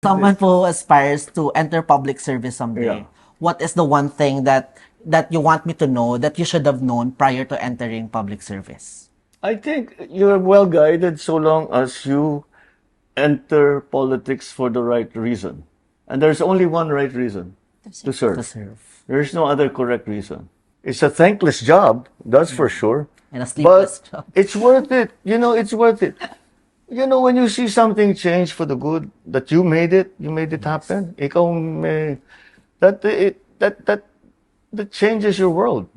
Someone who aspires to enter public service someday, Yeah. what is the one thing that you want me to know that you should have known prior to entering public service? I think you're well guided so long as you enter politics for the right reason. And there's only one right reason to To serve. serve. There's no other correct reason. It's a thankless job, that's for sure. And a sleepless But job. it's worth it. You know, it's worth it. You know, when you see something change for the good, that you made it happen. Ikaw may, that changes your world.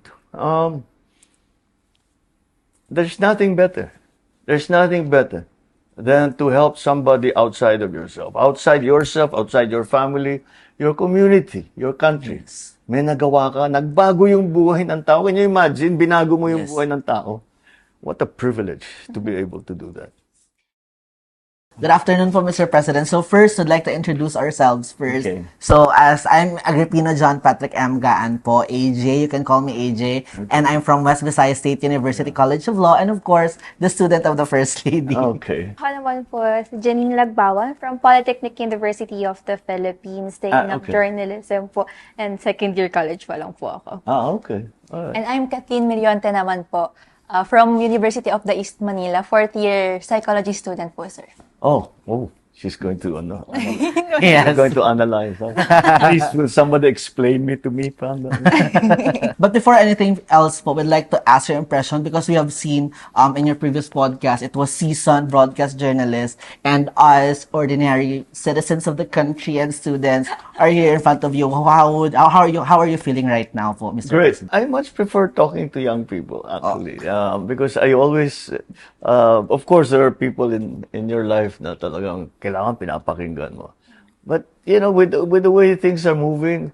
There's nothing better. There's nothing better than to help somebody outside of yourself, outside your family, your community, your country. Yes. May nagawa ka, nagbago yung buhay ng tao. Can you imagine, binago mo yung Yes. buhay ng tao? What a privilege to be able to do that. Good afternoon po, Mr. President. So first, I'd like to introduce ourselves first. Okay. So as I'm Agripino John Patrick M. Gaan po, AJ, you can call me AJ. And I'm from West Visayas State University College of Law and of course, the student of the First Lady. Okay. Ako naman po, si Janine Lagbawan from Polytechnic University of the Philippines, taking up Okay. journalism po, and second year college pa lang po ako. Okay. All right. And I'm Kathleen Mirionte naman po, from University of the East Manila, fourth year psychology student po, sir. Oh, she's going to Yes. she's going to analyze. Huh? Please, will somebody explain me to me, Panda? But before anything else po, we'd like to ask your impression because we have seen in your previous podcast, it was seasoned broadcast journalists and us ordinary citizens of the country and students are here in front of you. How are you feeling right now po, Mr. Great. President? I much prefer talking to young people, actually, because I always, of course, there are people in your life na talagang kailangan pinapakinggan mo. But you know, with the way things are moving,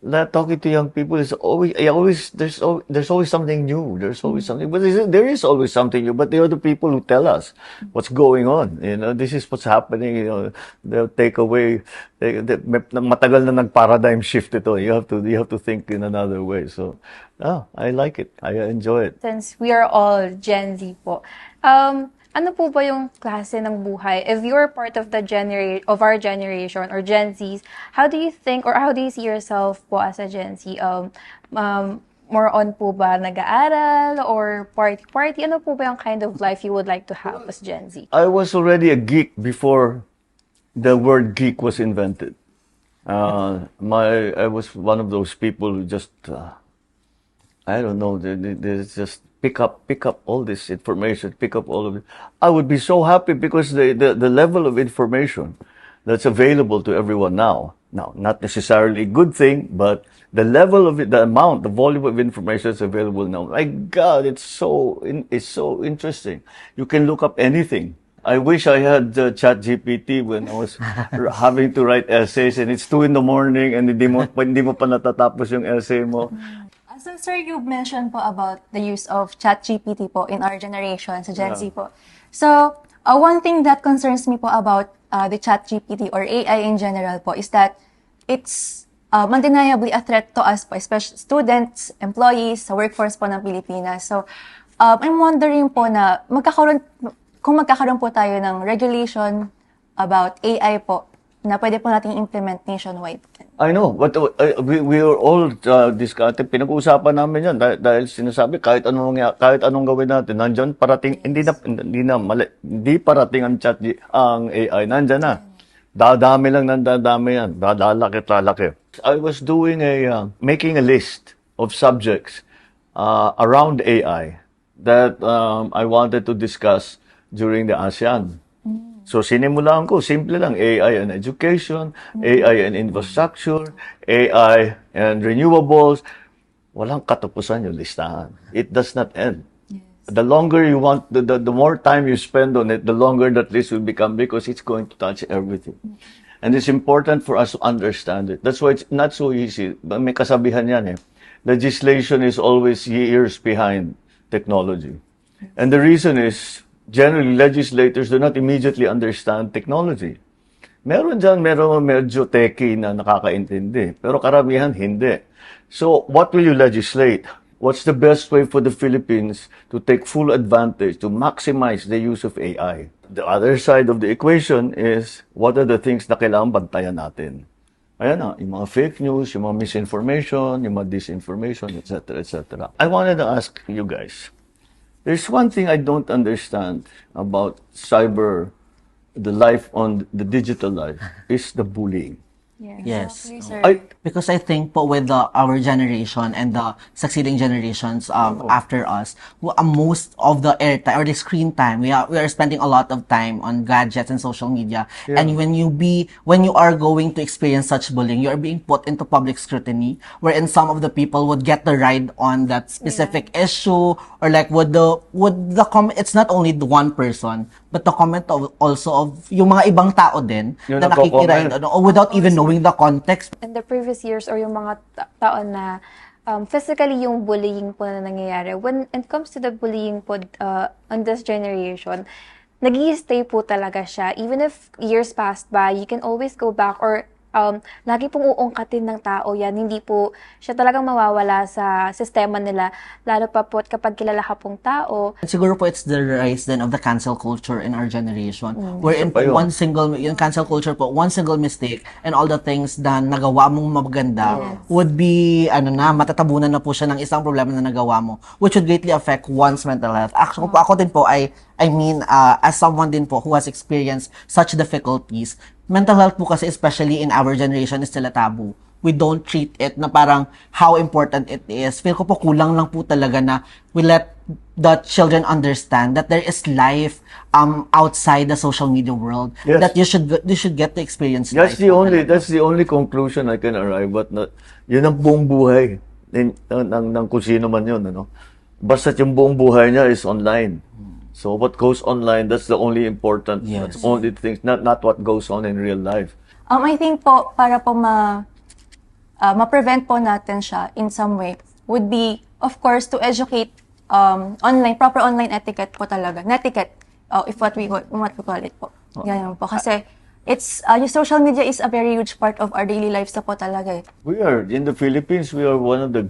talking to young people is there's always something new. There's always something, but there is always something new. But they are the people who tell us what's going on. You know, this is what's happening. You know, they'll take away. Matagal na nag-paradigm shift ito. You have to think in another way. So, I like it. I enjoy it. Since we are all Gen Z po, ano po ba yung klase ng buhay? If you're part of of our generation or Gen Zs, how do you think or how do you see yourself po as a Gen Z? More on po ba nag-aaral or party? Ano po ba yung kind of life you would like to have as Gen Z? I was already a geek before the word geek was invented. I was one of those people who just, I don't know, they just pick up all this information, pick up all of it. I would be so happy because the level of information that's available to everyone now, not necessarily a good thing, but the level of it, the volume of information that's available now. My God, it's so interesting. You can look up anything. I wish I had ChatGPT when I was having to write essays and it's 2 a.m. and hindi mo pa natatapos yung essay mo. So, sir, you mentioned po about the use of ChatGPT po in our generation, sa Gen Z po. So, one thing that concerns me po about the ChatGPT or AI in general po is that it's undeniably a threat to us po, especially students, employees, sa workforce po ng Pilipinas. So, I'm wondering po na kung magkakaroon po tayo ng regulation about AI po, na pwede po nating implement nationwide. I know, but we are all discussing, pinag-uusapan namin yan dahil sinasabi kahit anong gawin natin, nandiyan parating, hindi parating ang AI, nandiyan na. Dadami yan, lalaki. I was doing making a list of subjects around AI that I wanted to discuss during the ASEAN. So, sinimulan ko, simple lang, AI and education, AI and infrastructure, AI and renewables. Walang katapusan yung listahan. It does not end. Yes. The longer you want, the more time you spend on it, the longer that list will become because it's going to touch everything. And it's important for us to understand it. That's why it's not so easy. May kasabihan yan eh. Legislation is always years behind technology. And the reason is, generally, legislators do not immediately understand technology. Meron medyo techie na nakakaintindi, pero karamihan hindi. So, what will you legislate? what's the best way for the Philippines to take full advantage, to maximize the use of AI. The other side of the equation is, what are the things na kailangan bantayan natin? Ayan na, yung mga fake news, yung mga misinformation, yung mga disinformation, etc., etc. I wanted to ask you guys, there's one thing I don't understand about the life on the digital life, is the bullying. Yes. Exactly, sir. Because I think po with our generation and the succeeding generations after us, most of the airtime or the screen time, we are spending a lot of time on gadgets and social media. And when you are going to experience such bullying, you are being put into public scrutiny, wherein some of the people would get the ride on that specific issue, or like would the comment. It's not only the one person, but the comment of also of yung mga ibang tao din Yung na nakikiride nagko-comment. or without even knowing the context. In the previous years or yung mga taon na physically yung bullying po na nangyayari, when it comes to the bullying po on this generation, nag-i-stay po talaga siya. Even if years passed by, you can always go back or lagi pong uungkatin ng tao yan. Hindi po siya talagang mawawala sa sistema nila. Lalo pa po kapag kilala ka pong tao. Siguro po it's the rise then of the cancel culture in our generation. Wherein Isa pa po yun. yung cancel culture po, one single mistake and all the things na nagawa mong maganda would be, matatabunan na po siya ng isang problema na nagawa mo, which would greatly affect one's mental health. Actually po, ako din po, I mean, as someone din po who has experienced such difficulties, mental health po kasi especially in our generation is still a taboo. We don't treat it na parang how important it is. Feel ko po kulang lang po talaga na we let the children understand that there is life outside the social media world. Yes. That you should get to experience That's life. that's the only conclusion I can arrive at. Yun ang buong buhay ng kung sino man yun, ano. Basta yung buong buhay niya is online. So what goes online, that's the only important, Yes. that's only things, not what goes on in real life. I think po, para po ma-prevent po natin siya in some way, would be, of course, to educate proper online etiquette po talaga. Netiquette, if what we call it po. Ganyan po. Kasi, yung social media is a very huge part of our daily lives na po talaga eh. In the Philippines, we are one of the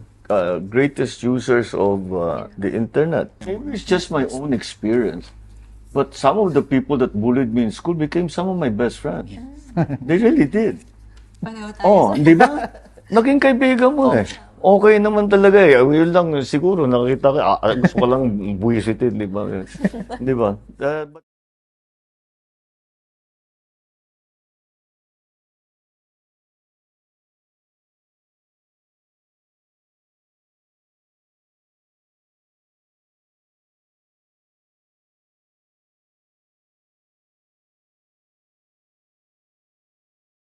greatest users of the internet. Maybe it's just my own experience. But some of the people that bullied me in school became some of my best friends. They really did. Pareho tayo. Oh, di ba? Naging kaibigan mo eh. Okay naman talaga eh. Yun lang siguro nakita ko, gusto ko lang buwisitin, di ba? Di ba? But